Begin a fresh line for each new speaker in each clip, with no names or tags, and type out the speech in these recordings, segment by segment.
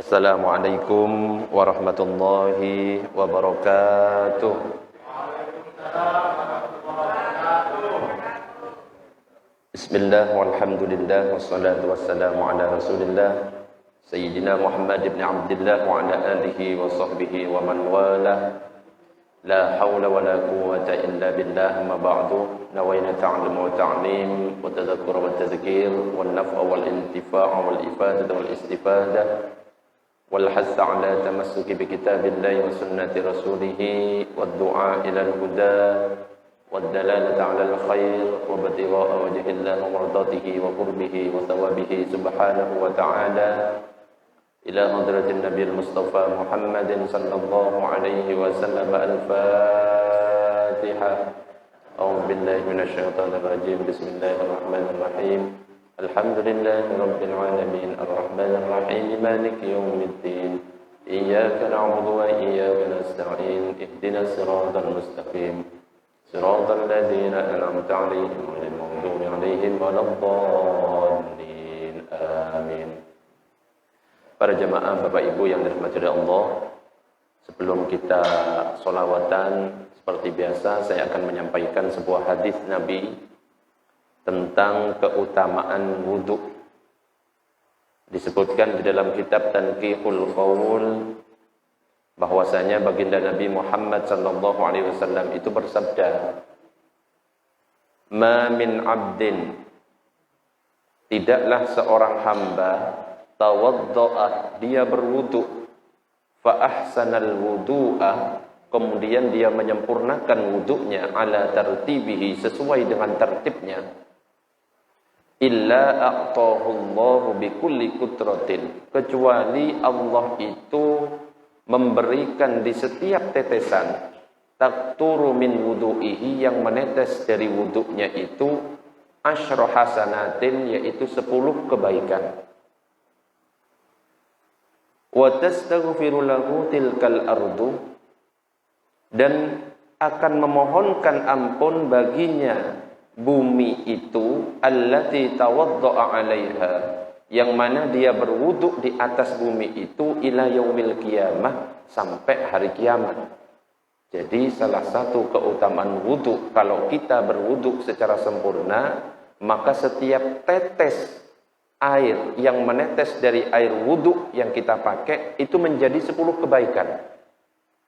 Assalamualaikum warahmatullahi wabarakatuh. Bismillah walhamdulillah wassalatu wassalamu ala rasulillah Sayyidina Muhammad ibn Abdillah wa ala alihi wa sahbihi wa man wala. La hawla wa la quwwata illa billah, ma ba'du. Nawayna ta'allum wa ta'lim wa tadhakkur wa tadhkir wa naf'a wal intifa' wal ifadah wal istifadah wal hass 'ala tamassuki bi kitabillahi wa sunnati rasulih wad du'a ila al-huda wad dalalati 'ala al-khair wa batigha'a wajhillahi wa mardatihi wa qurbihi wa thawabihi subhanahu wa ta'ala ila hadratin nabiyil mustafa Muhammadin sallallahu alaihi wasallam. Al-Fatihah. A'udzu billahi minasyaitonir rajim. Bismillahirrahmanirrahim. Alhamdulillahi rabbil alamin arrahmanir rahim maliki yaumiddin. Iyyaka na'budu wa iyyaka nasta'in. Ihdinas siratal mustaqim. Siratal ladzina an'amta 'alaihim ghairil maghdubi 'alaihim waladdallin. Amin. Para jemaah Bapak Ibu yang dirahmati Allah, sebelum kita sholawatan, seperti biasa saya akan menyampaikan sebuah hadis Nabi tentang keutamaan wudhu. Disebutkan di dalam kitab Tanqihul Qaul bahwasanya baginda Nabi Muhammad sallallahu alaihi wasallam itu bersabda, "Ma min 'abdin", tidaklah seorang hamba, tawaddo'a, dia berwudu, fa ahsanal wudu'a, kemudian dia menyempurnakan wudunya, ala tartibihi, sesuai dengan tertibnya, illa a'tahu Allahu bikulli kutratin, kecuali Allah itu memberikan di setiap tetesan, taqturu min wudu'ihi, yang menetes dari wudunya itu, asyra hasanatin, yaitu 10 kebaikan. Wa tastaghfiru lahu tilkal ardu, dan akan memohonkan ampun baginya bumi itu, allati tawadda'a 'alaiha, yang mana dia berwudu di atas bumi itu, ila yaumil qiyamah, sampai hari kiamat. Jadi salah satu keutamaan wudu, kalau kita berwudu secara sempurna, maka setiap tetes air yang menetes dari air wudhu yang kita pakai itu menjadi 10 kebaikan.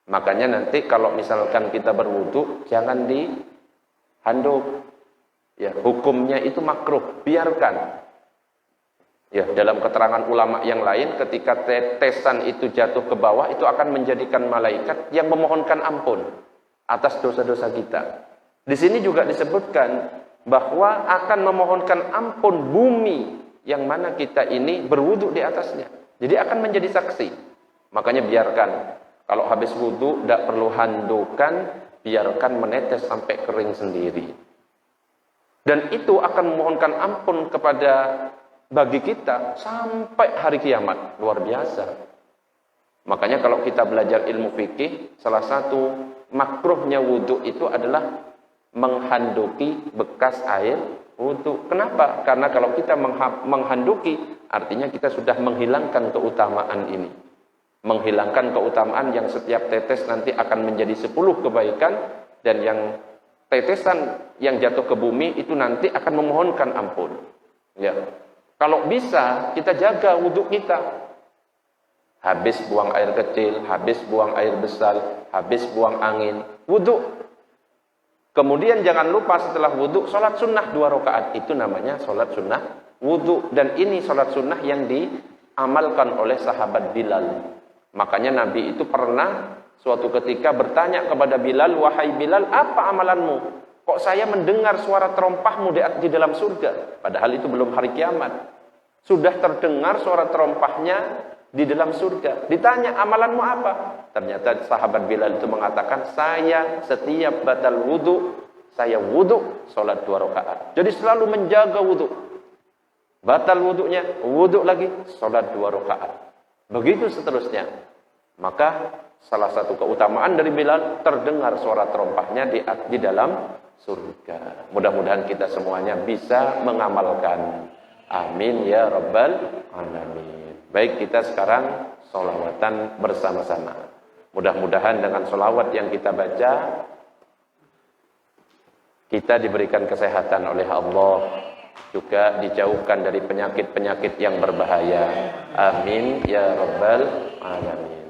Makanya nanti kalau misalkan kita berwudhu, jangan dihanduk. Ya, hukumnya itu makruh, biarkan. Ya, dalam keterangan ulama yang lain, ketika tetesan itu jatuh ke bawah, itu akan menjadikan malaikat yang memohonkan ampun atas dosa-dosa kita. Di sini juga disebutkan bahwa akan memohonkan ampun bumi yang mana kita ini berwudu di atasnya. Jadi akan menjadi saksi. Makanya biarkan. Kalau habis wudu, tidak perlu handukan, biarkan menetes sampai kering sendiri. Dan itu akan memohonkan ampun bagi kita sampai hari kiamat. Luar biasa. Makanya kalau kita belajar ilmu fikih, salah satu makruhnya wudu itu adalah menghanduki bekas air wudu. Kenapa? Karena kalau kita menghanduki, artinya kita sudah menghilangkan keutamaan ini. Menghilangkan keutamaan yang setiap tetes nanti akan menjadi 10 kebaikan, dan yang tetesan yang jatuh ke bumi itu nanti akan memohonkan ampun. Ya. Kalau bisa, kita jaga wudu kita. Habis buang air kecil, habis buang air besar, habis buang angin, wudu. Kemudian jangan lupa setelah wudhu, sholat sunnah 2 rakaat. Itu namanya sholat sunnah wudhu. Dan ini sholat sunnah yang diamalkan oleh sahabat Bilal. Makanya Nabi itu pernah suatu ketika bertanya kepada Bilal, "Wahai Bilal, apa amalanmu? Kok saya mendengar suara terompahmu di dalam surga?" Padahal itu belum hari kiamat. Sudah terdengar suara terompahnya di dalam surga. Ditanya, amalanmu apa? Ternyata sahabat Bilal itu mengatakan, saya setiap batal wudu, saya wudu, sholat 2 rakaat. Jadi selalu menjaga wudu. Batal wudunya, wudu lagi, sholat 2 rakaat. Begitu seterusnya. Maka salah satu keutamaan dari Bilal, terdengar suara terompahnya di dalam surga. Mudah-mudahan kita semuanya bisa mengamalkan. Amin ya rabbal alamin. Baik, kita sekarang sholawatan bersama-sama. Mudah-mudahan dengan sholawat yang kita baca, kita diberikan kesehatan oleh Allah, juga dijauhkan dari penyakit-penyakit yang berbahaya. Amin ya rabbal alamin.